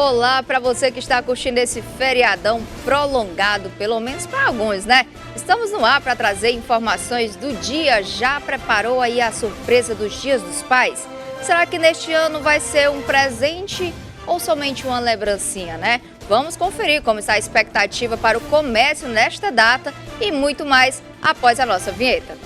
Olá para você que está curtindo esse feriadão prolongado, pelo menos para alguns, né? Estamos no ar para trazer informações do dia. Já preparou aí a surpresa dos Dias dos Pais? Será que neste ano vai ser um presente ou somente uma lembrancinha, né? Vamos conferir como está a expectativa para o comércio nesta data e muito mais após a nossa vinheta.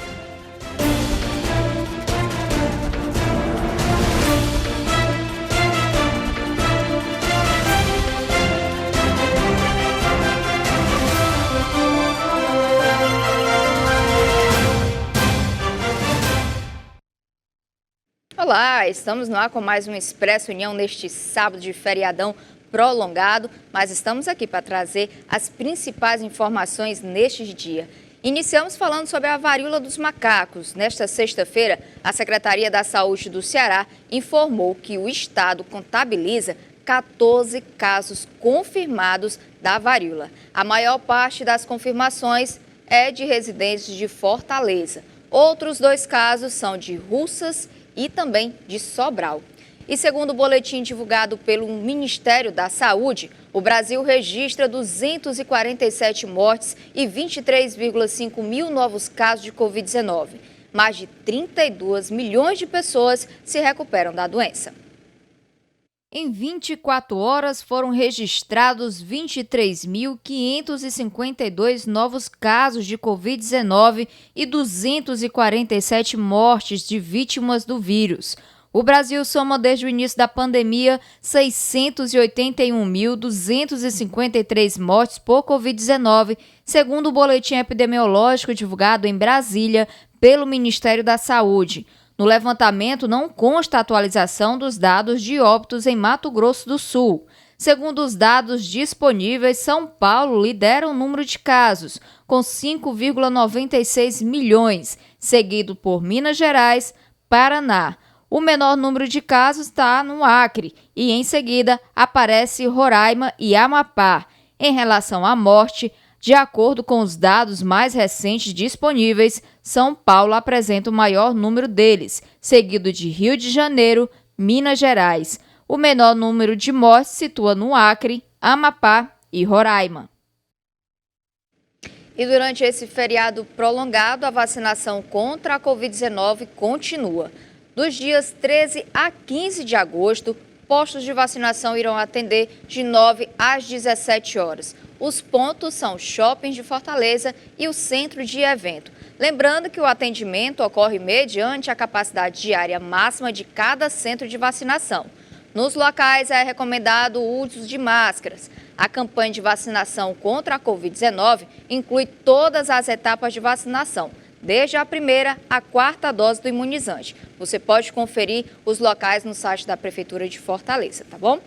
Olá, estamos no ar com mais um Expresso União neste sábado de feriadão prolongado, mas estamos aqui para trazer as principais informações neste dia. Iniciamos falando sobre a varíola dos macacos. Nesta sexta-feira, a Secretaria da Saúde do Ceará informou que o estado contabiliza 14 casos confirmados da varíola. A maior parte das confirmações é de residentes de Fortaleza. Outros 2 casos são de Russas e também de Sobral. E segundo o boletim divulgado pelo Ministério da Saúde, o Brasil registra 247 mortes e 23,5 mil novos casos de Covid-19. Mais de 32 milhões de pessoas se recuperam da doença. Em 24 horas foram registrados 23.552 novos casos de Covid-19 e 247 mortes de vítimas do vírus. O Brasil soma desde o início da pandemia 681.253 mortes por Covid-19, segundo o boletim epidemiológico divulgado em Brasília pelo Ministério da Saúde. No levantamento, não consta a atualização dos dados de óbitos em Mato Grosso do Sul. Segundo os dados disponíveis, São Paulo lidera o número de casos, com 5,96 milhões, seguido por Minas Gerais, Paraná. O menor número de casos está no Acre e, em seguida, aparece Roraima e Amapá. Em relação à morte, de acordo com os dados mais recentes disponíveis, São Paulo apresenta o maior número deles, seguido de Rio de Janeiro, Minas Gerais. O menor número de mortes se situa no Acre, Amapá e Roraima. E durante esse feriado prolongado, a vacinação contra a Covid-19 continua. Dos dias 13 a 15 de agosto, postos de vacinação irão atender de 9 às 17 horas. Os pontos são shoppings de Fortaleza e o centro de evento. Lembrando que o atendimento ocorre mediante a capacidade diária máxima de cada centro de vacinação. Nos locais é recomendado o uso de máscaras. A campanha de vacinação contra a Covid-19 inclui todas as etapas de vacinação, desde a primeira à 4ª dose do imunizante. Você pode conferir os locais no site da Prefeitura de Fortaleza, tá bom?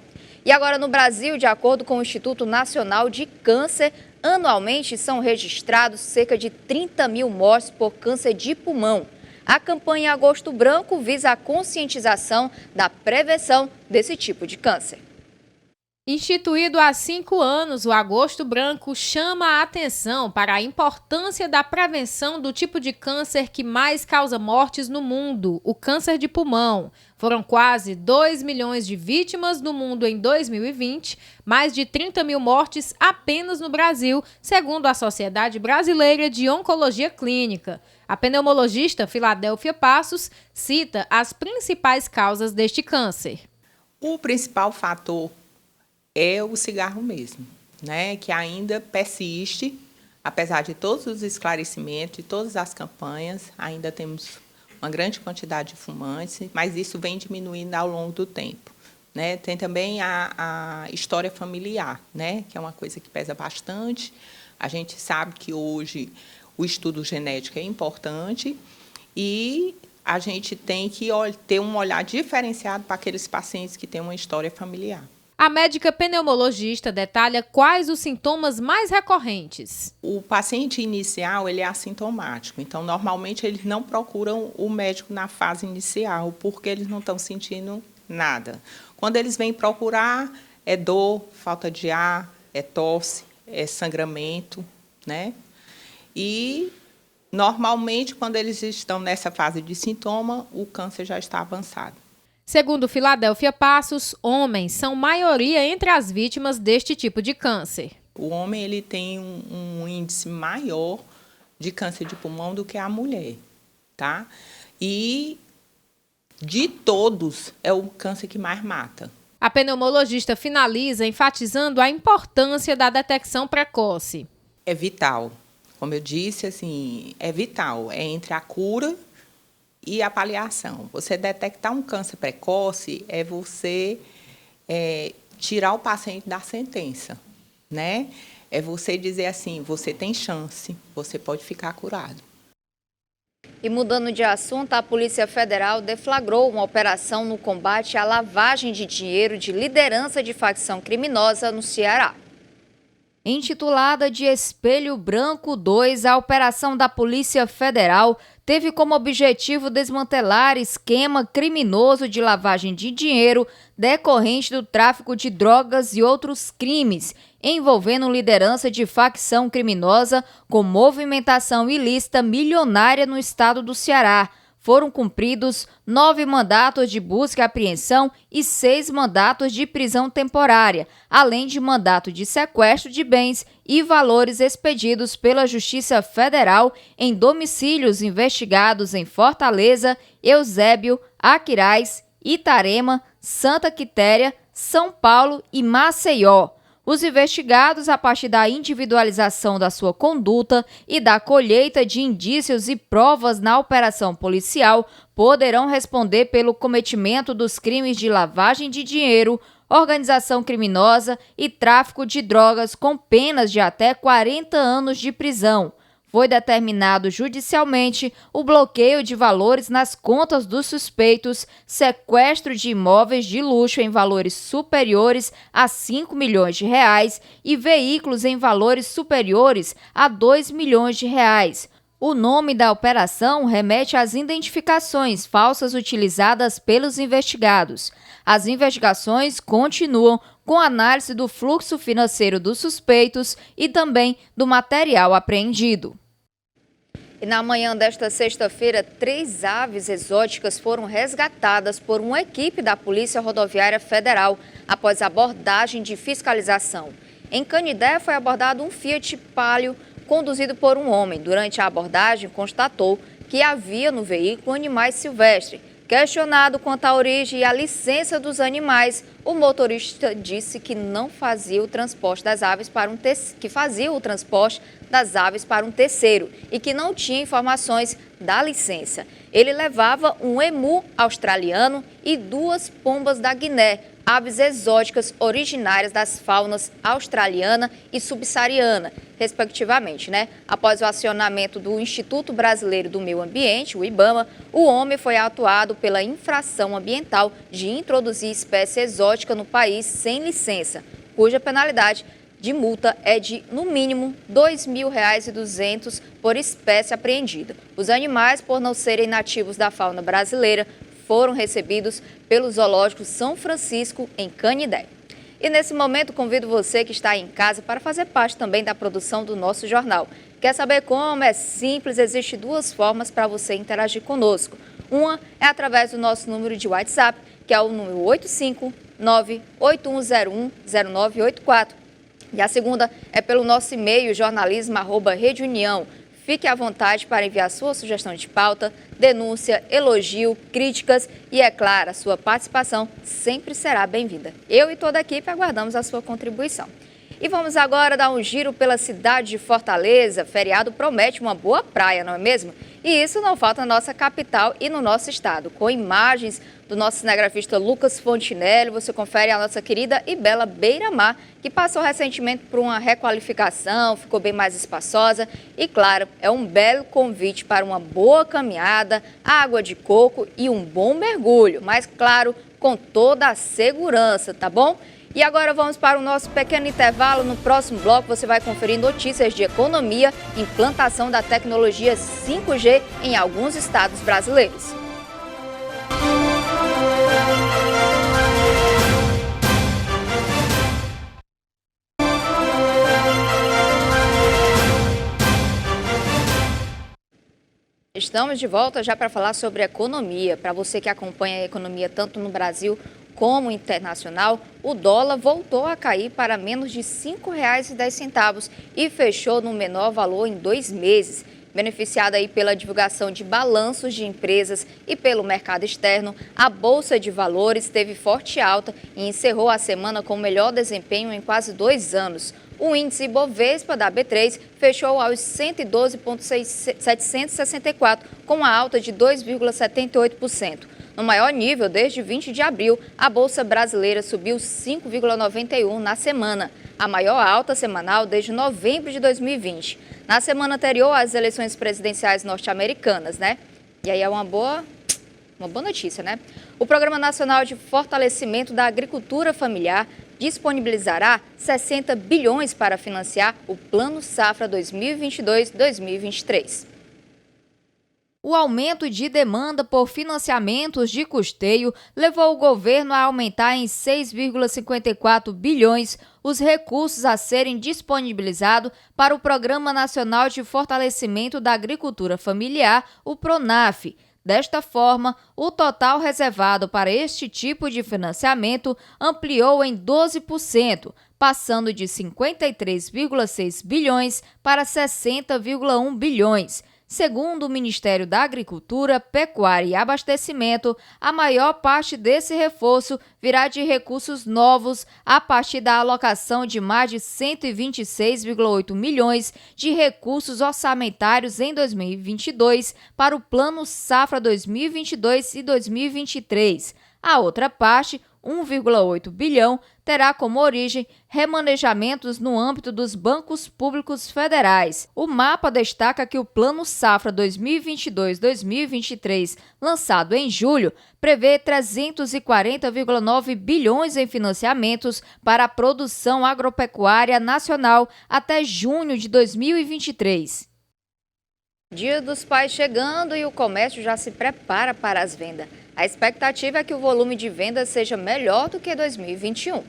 E agora no Brasil, de acordo com o Instituto Nacional de Câncer, anualmente são registrados cerca de 30 mil mortes por câncer de pulmão. A campanha Agosto Branco visa a conscientização da prevenção desse tipo de câncer. Instituído há 5 anos, o Agosto Branco chama a atenção para a importância da prevenção do tipo de câncer que mais causa mortes no mundo, o câncer de pulmão. Foram quase 2 milhões de vítimas no mundo em 2020, mais de 30 mil mortes apenas no Brasil, segundo a Sociedade Brasileira de Oncologia Clínica. A pneumologista Filadélfia Passos cita as principais causas deste câncer. O principal fator é o cigarro mesmo, né? Que ainda persiste, apesar de todos os esclarecimentos, de todas as campanhas, ainda temos uma grande quantidade de fumantes, mas isso vem diminuindo ao longo do tempo, né? Tem também a história familiar, né? Que é uma coisa que pesa bastante. A gente sabe que hoje o estudo genético é importante e a gente tem que ter um olhar diferenciado para aqueles pacientes que têm uma história familiar. A médica pneumologista detalha quais os sintomas mais recorrentes. O paciente inicial ele é assintomático, então normalmente eles não procuram o médico na fase inicial porque eles não estão sentindo nada. Quando eles vêm procurar, é dor, falta de ar, é tosse, é sangramento, né? E normalmente quando eles estão nessa fase de sintoma, o câncer já está avançado. Segundo Filadélfia Passos, homens são maioria entre as vítimas deste tipo de câncer. O homem ele tem um índice maior de câncer de pulmão do que a mulher, tá? E de todos é o câncer que mais mata. A pneumologista finaliza enfatizando a importância da detecção precoce. É vital. Como eu disse, assim, é vital. É entre a cura e a paliação. Você detectar um câncer precoce é você tirar o paciente da sentença, né? É você dizer assim, você tem chance, você pode ficar curado. E mudando de assunto, a Polícia Federal deflagrou uma operação no combate à lavagem de dinheiro de liderança de facção criminosa no Ceará. Intitulada de Espelho Branco 2, a operação da Polícia Federal teve como objetivo desmantelar esquema criminoso de lavagem de dinheiro decorrente do tráfico de drogas e outros crimes, envolvendo liderança de facção criminosa com movimentação ilícita milionária no estado do Ceará. Foram cumpridos 9 mandatos de busca e apreensão e 6 mandatos de prisão temporária, além de mandato de sequestro de bens e valores expedidos pela Justiça Federal em domicílios investigados em Fortaleza, Eusébio, Aquiraz, Itarema, Santa Quitéria, São Paulo e Maceió. Os investigados, a partir da individualização da sua conduta e da colheita de indícios e provas na operação policial, poderão responder pelo cometimento dos crimes de lavagem de dinheiro, organização criminosa e tráfico de drogas com penas de até 40 anos de prisão. Foi determinado judicialmente o bloqueio de valores nas contas dos suspeitos, sequestro de imóveis de luxo em valores superiores a 5 milhões de reais e veículos em valores superiores a 2 milhões de reais. O nome da operação remete às identificações falsas utilizadas pelos investigados. As investigações continuam com análise do fluxo financeiro dos suspeitos e também do material apreendido. E na manhã desta sexta-feira, 3 aves exóticas foram resgatadas por uma equipe da Polícia Rodoviária Federal após abordagem de fiscalização. Em Canidé foi abordado um Fiat Palio conduzido por um homem. Durante a abordagem, constatou que havia no veículo animais silvestres. Questionado quanto à origem e à licença dos animais, o motorista disse que não fazia o transporte das aves para um terceiro e que não tinha informações da licença. Ele levava um emu australiano e 2 pombas da Guiné, aves exóticas originárias das faunas australiana e subsaariana, respectivamente, Após o acionamento do Instituto Brasileiro do Meio Ambiente, o IBAMA, o homem foi autuado pela infração ambiental de introduzir espécie exótica no país sem licença, cuja penalidade de multa é de, no mínimo, R$ 2.200 por espécie apreendida. Os animais, por não serem nativos da fauna brasileira, foram recebidos pelo Zoológico São Francisco, em Canidé. E nesse momento convido você que está aí em casa para fazer parte também da produção do nosso jornal. Quer saber como? É simples, existem 2 formas para você interagir conosco. Uma é através do nosso número de WhatsApp, que é o número 859-8101-0984. E a segunda é pelo nosso e-mail jornalismo@redeunião. Fique à vontade para enviar sua sugestão de pauta, denúncia, elogio, críticas e, é claro, a sua participação sempre será bem-vinda. Eu e toda a equipe aguardamos a sua contribuição. E vamos agora dar um giro pela cidade de Fortaleza. Feriado promete uma boa praia, não é mesmo? E isso não falta na nossa capital e no nosso estado. Com imagens do nosso cinegrafista Lucas Fontinelli, você confere a nossa querida e bela Beira-Mar, que passou recentemente por uma requalificação, ficou bem mais espaçosa e, claro, é um belo convite para uma boa caminhada, água de coco e um bom mergulho, mas, claro, com toda a segurança, tá bom? E agora vamos para o nosso pequeno intervalo. No próximo bloco você vai conferir notícias de economia e implantação da tecnologia 5G em alguns estados brasileiros. Estamos de volta já para falar sobre economia. Para você que acompanha a economia tanto no Brasil como internacional, o dólar voltou a cair para menos de R$ 5,10 e fechou no menor valor em 2 meses. Beneficiada aí pela divulgação de balanços de empresas e pelo mercado externo, a Bolsa de Valores teve forte alta e encerrou a semana com o melhor desempenho em quase 2 anos. O índice Bovespa da B3 fechou aos 112,764, com uma alta de 2,78%. No maior nível desde 20 de abril, a Bolsa Brasileira subiu 5,91 na semana, a maior alta semanal desde novembro de 2020. Na semana anterior às eleições presidenciais norte-americanas, né? E aí é uma boa notícia, né? O Programa Nacional de Fortalecimento da Agricultura Familiar disponibilizará 60 bilhões para financiar o Plano Safra 2022-2023. O aumento de demanda por financiamentos de custeio levou o governo a aumentar em 6,54 bilhões os recursos a serem disponibilizados para o Programa Nacional de Fortalecimento da Agricultura Familiar, o PRONAF. Desta forma, o total reservado para este tipo de financiamento ampliou em 12%, passando de 53,6 bilhões para 60,1 bilhões. Segundo o Ministério da Agricultura, Pecuária e Abastecimento, a maior parte desse reforço virá de recursos novos a partir da alocação de mais de 126,8 milhões de recursos orçamentários em 2022 para o Plano Safra 2022 e 2023. A outra parte, 1,8 bilhão, terá como origem remanejamentos no âmbito dos bancos públicos federais. O mapa destaca que o Plano Safra 2022-2023, lançado em julho, prevê 340,9 bilhões em financiamentos para a produção agropecuária nacional até junho de 2023. Dia dos Pais chegando e o comércio já se prepara para as vendas. A expectativa é que o volume de vendas seja melhor do que 2021.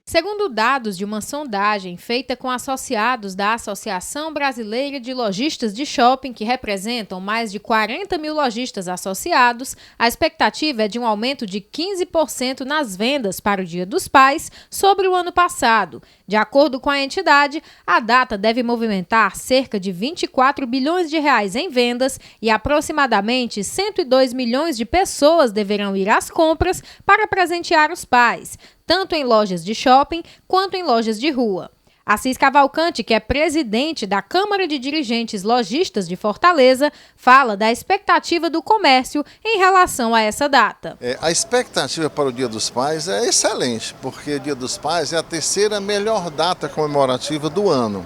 Segundo dados de uma sondagem feita com associados da Associação Brasileira de Lojistas de Shopping, que representam mais de 40 mil lojistas associados, a expectativa é de um aumento de 15% nas vendas para o Dia dos Pais sobre o ano passado. De acordo com a entidade, a data deve movimentar cerca de 24 bilhões de reais em vendas e aproximadamente 102 milhões de pessoas deverão ir às compras para presentear os pais, tanto em lojas de shopping quanto em lojas de rua. Assis Cavalcante, que é presidente da Câmara de Dirigentes Lojistas de Fortaleza, fala da expectativa do comércio em relação a essa data. A expectativa para o Dia dos Pais é excelente, porque o Dia dos Pais é a terceira melhor data comemorativa do ano.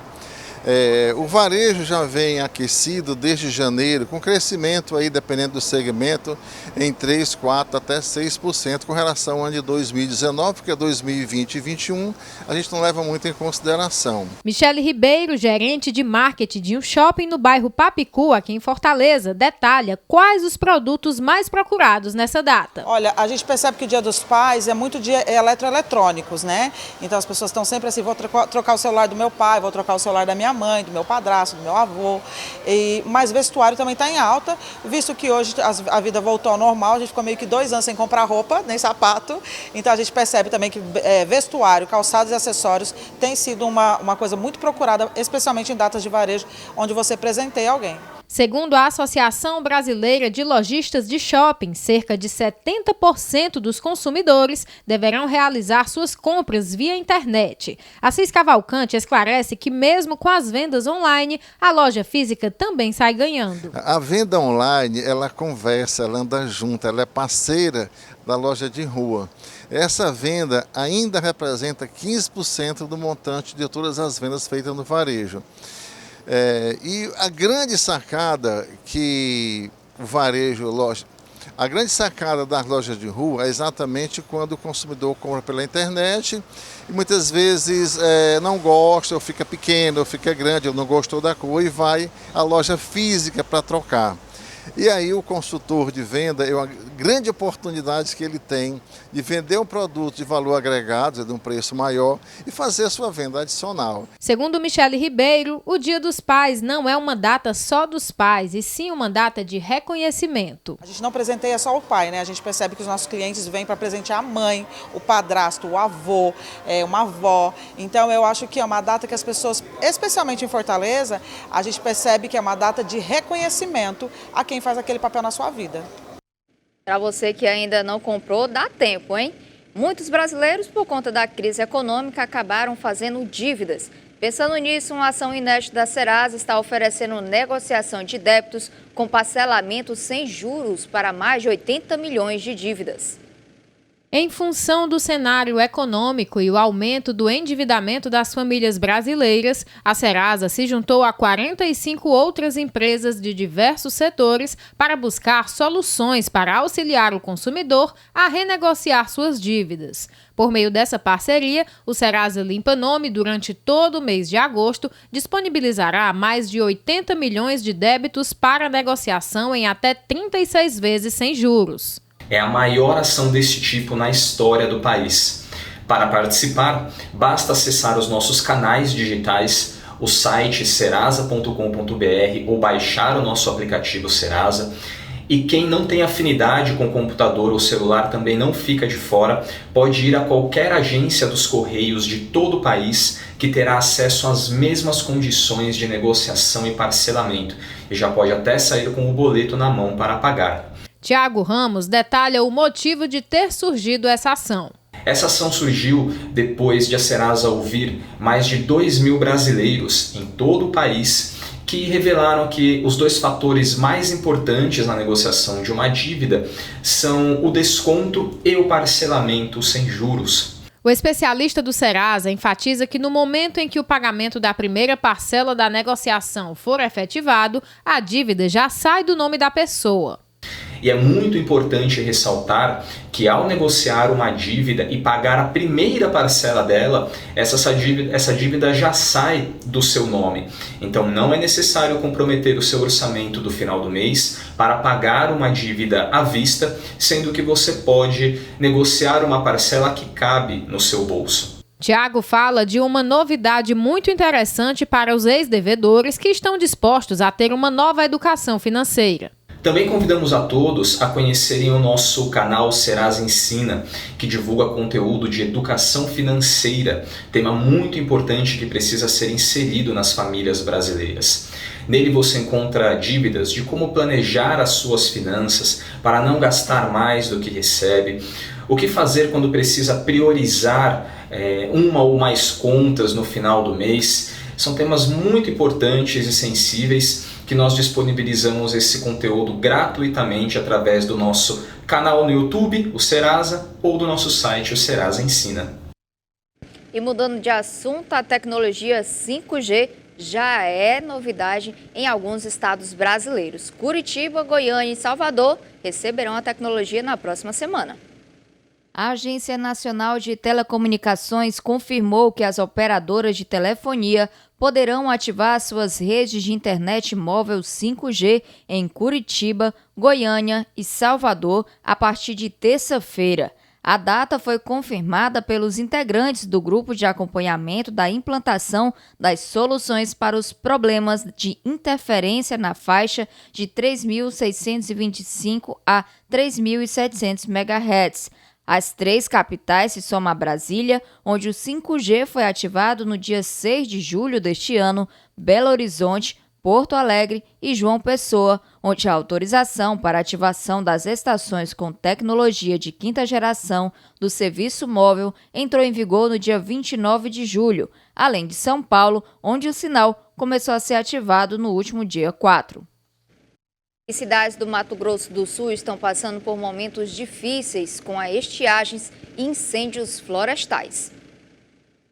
O varejo já vem aquecido desde janeiro, com crescimento aí, dependendo do segmento, em 3, 4 até 6% com relação ao ano de 2019, porque 2020 e 2021 a gente não leva muito em consideração. Michele Ribeiro, gerente de marketing de um shopping no bairro Papicu, aqui em Fortaleza, detalha quais os produtos mais procurados nessa data. Olha, a gente percebe que o Dia dos Pais é muito de eletroeletrônicos, né? Então as pessoas estão sempre assim, vou trocar o celular do meu pai, vou trocar o celular da minha mãe, do meu padrasto, do meu avô, mas vestuário também está em alta, visto que hoje a vida voltou ao normal, a gente ficou meio que 2 anos sem comprar roupa, nem sapato, então a gente percebe também que vestuário, calçados e acessórios tem sido uma coisa muito procurada, especialmente em datas de varejo, onde você presenteia alguém. Segundo a Associação Brasileira de Lojistas de Shopping, cerca de 70% dos consumidores deverão realizar suas compras via internet. Assis Cavalcante esclarece que mesmo com as vendas online, a loja física também sai ganhando. A venda online, ela conversa, ela anda junto, ela é parceira da loja de rua. Essa venda ainda representa 15% do montante de todas as vendas feitas no varejo. E a grande sacada que o varejo, a grande sacada das lojas de rua é exatamente quando o consumidor compra pela internet e muitas vezes não gosta, ou fica pequeno, ou fica grande, ou não gostou da cor e vai à loja física para trocar. E aí o consultor de venda é uma grande oportunidade que ele tem de vender um produto de valor agregado, de um preço maior, e fazer a sua venda adicional. Segundo Michele Ribeiro, o Dia dos Pais não é uma data só dos pais, e sim uma data de reconhecimento. A gente não presenteia só o pai, né? A gente percebe que os nossos clientes vêm para presentear a mãe, o padrasto, o avô, uma avó. Então eu acho que é uma data que as pessoas, especialmente em Fortaleza, a gente percebe que é uma data de reconhecimento a quem faz aquele papel na sua vida. Para você que ainda não comprou, dá tempo, hein? Muitos brasileiros, por conta da crise econômica, acabaram fazendo dívidas. Pensando nisso, uma ação inédita da Serasa está oferecendo negociação de débitos com parcelamento sem juros para mais de 80 milhões de dívidas. Em função do cenário econômico e o aumento do endividamento das famílias brasileiras, a Serasa se juntou a 45 outras empresas de diversos setores para buscar soluções para auxiliar o consumidor a renegociar suas dívidas. Por meio dessa parceria, o Serasa Limpa Nome, durante todo o mês de agosto, disponibilizará mais de 80 milhões de débitos para negociação em até 36 vezes sem juros. É a maior ação desse tipo na história do país. Para participar, basta acessar os nossos canais digitais, o site serasa.com.br ou baixar o nosso aplicativo Serasa. E quem não tem afinidade com computador ou celular também não fica de fora, pode ir a qualquer agência dos Correios de todo o país que terá acesso às mesmas condições de negociação e parcelamento e já pode até sair com o boleto na mão para pagar. Tiago Ramos detalha o motivo de ter surgido essa ação. Essa ação surgiu depois de a Serasa ouvir mais de 2.000 brasileiros em todo o país que revelaram que os dois fatores mais importantes na negociação de uma dívida são o desconto e o parcelamento sem juros. O especialista do Serasa enfatiza que no momento em que o pagamento da primeira parcela da negociação for efetivado, a dívida já sai do nome da pessoa. E é muito importante ressaltar que ao negociar uma dívida e pagar a primeira parcela dela, essa dívida já sai do seu nome. Então não é necessário comprometer o seu orçamento do final do mês para pagar uma dívida à vista, sendo que você pode negociar uma parcela que cabe no seu bolso. Tiago fala de uma novidade muito interessante para os ex-devedores que estão dispostos a ter uma nova educação financeira. Também convidamos a todos a conhecerem o nosso canal Serasa Ensina, que divulga conteúdo de educação financeira, tema muito importante que precisa ser inserido nas famílias brasileiras. Nele você encontra dicas de como planejar as suas finanças para não gastar mais do que recebe, o que fazer quando precisa priorizar uma ou mais contas no final do mês. São temas muito importantes e sensíveis que nós disponibilizamos esse conteúdo gratuitamente através do nosso canal no YouTube, o Serasa, ou do nosso site, o Serasa Ensina. E mudando de assunto, a tecnologia 5G já é novidade em alguns estados brasileiros. Curitiba, Goiânia e Salvador receberão a tecnologia na próxima semana. A Agência Nacional de Telecomunicações confirmou que as operadoras de telefonia poderão ativar suas redes de internet móvel 5G em Curitiba, Goiânia e Salvador a partir de terça-feira. A data foi confirmada pelos integrantes do Grupo de Acompanhamento da Implantação das Soluções para os Problemas de Interferência na faixa de 3.625 a 3.700 MHz. As três capitais se somam a Brasília, onde o 5G foi ativado no dia 6 de julho deste ano, Belo Horizonte, Porto Alegre e João Pessoa, onde a autorização para ativação das estações com tecnologia de quinta geração do serviço móvel entrou em vigor no dia 29 de julho, além de São Paulo, onde o sinal começou a ser ativado no último dia 4. As cidades do Mato Grosso do Sul estão passando por momentos difíceis com as estiagens e incêndios florestais.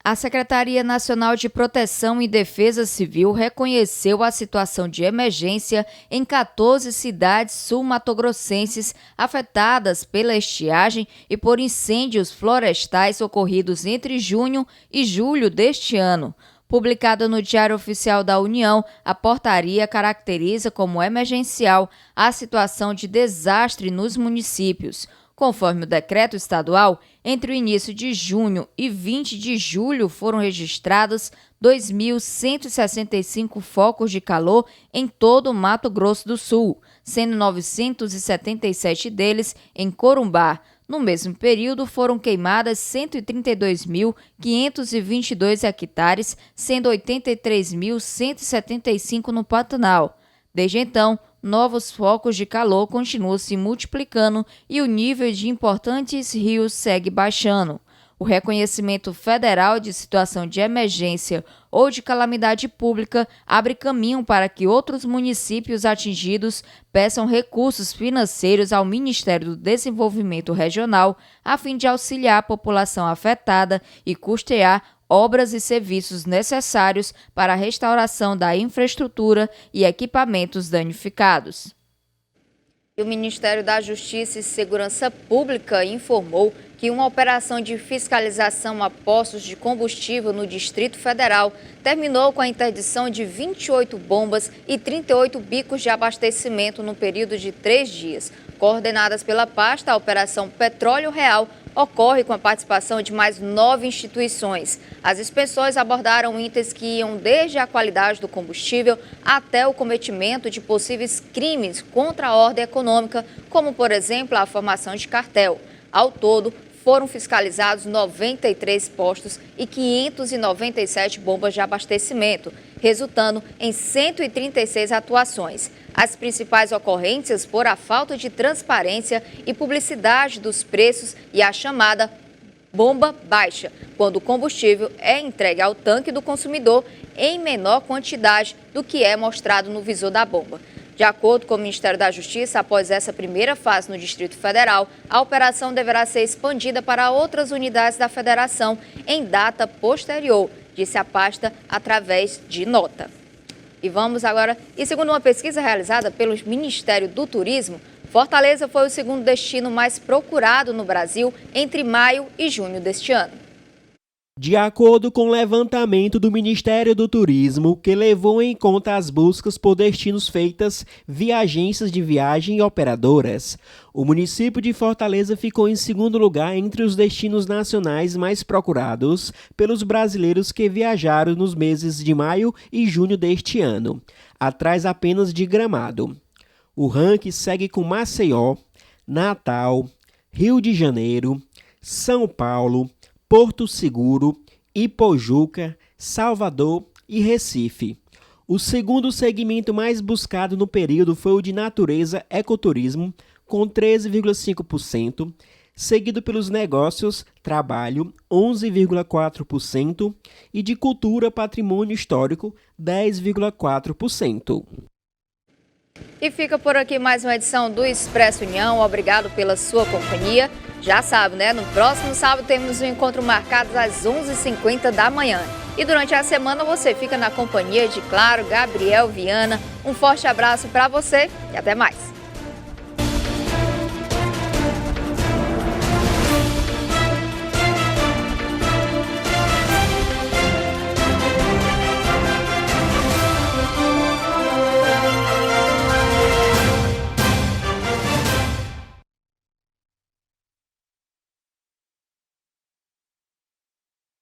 A Secretaria Nacional de Proteção e Defesa Civil reconheceu a situação de emergência em 14 cidades sul-matogrossenses afetadas pela estiagem e por incêndios florestais ocorridos entre junho e julho deste ano. Publicada no Diário Oficial da União, a portaria caracteriza como emergencial a situação de desastre nos municípios. Conforme o decreto estadual, entre o início de junho e 20 de julho foram registrados 2.165 focos de calor em todo o Mato Grosso do Sul, sendo 977 deles em Corumbá. No mesmo período, foram queimadas 132.522 hectares, sendo 83.175 no Pantanal. Desde então, novos focos de calor continuam se multiplicando e o nível de importantes rios segue baixando. O reconhecimento federal de situação de emergência ou de calamidade pública abre caminho para que outros municípios atingidos peçam recursos financeiros ao Ministério do Desenvolvimento Regional a fim de auxiliar a população afetada e custear obras e serviços necessários para a restauração da infraestrutura e equipamentos danificados. E o Ministério da Justiça e Segurança Pública informou que uma operação de fiscalização a postos de combustível no Distrito Federal terminou com a interdição de 28 bombas e 38 bicos de abastecimento no período de 3 dias. Coordenadas pela pasta, a Operação Petróleo Real ocorre com a participação de mais 9 instituições. As inspeções abordaram itens que iam desde a qualidade do combustível até o cometimento de possíveis crimes contra a ordem econômica, como, por exemplo, a formação de cartel. Ao todo, foram fiscalizados 93 postos e 597 bombas de abastecimento, resultando em 136 atuações. As principais ocorrências foram a falta de transparência e publicidade dos preços e a chamada bomba baixa, quando o combustível é entregue ao tanque do consumidor em menor quantidade do que é mostrado no visor da bomba. De acordo com o Ministério da Justiça, após essa primeira fase no Distrito Federal, a operação deverá ser expandida para outras unidades da Federação em data posterior, disse a pasta através de nota. E vamos agora, segundo uma pesquisa realizada pelo Ministério do Turismo, Fortaleza foi o segundo destino mais procurado no Brasil entre maio e junho deste ano. De acordo com o levantamento do Ministério do Turismo, que levou em conta as buscas por destinos feitas via agências de viagem e operadoras, o município de Fortaleza ficou em segundo lugar entre os destinos nacionais mais procurados pelos brasileiros que viajaram nos meses de maio e junho deste ano, atrás apenas de Gramado. O ranking segue com Maceió, Natal, Rio de Janeiro, São Paulo, Porto Seguro, Ipojuca, Salvador e Recife. O segundo segmento mais buscado no período foi o de natureza ecoturismo, com 13,5%, seguido pelos negócios, trabalho, 11,4% e de cultura, patrimônio histórico, 10,4%. E fica por aqui mais uma edição do Expresso União. Obrigado pela sua companhia. Já sabe, né? No próximo sábado temos um encontro marcado às 11h50 da manhã. E durante a semana você fica na companhia de, claro, Gabriel Viana. Um forte abraço para você e até mais.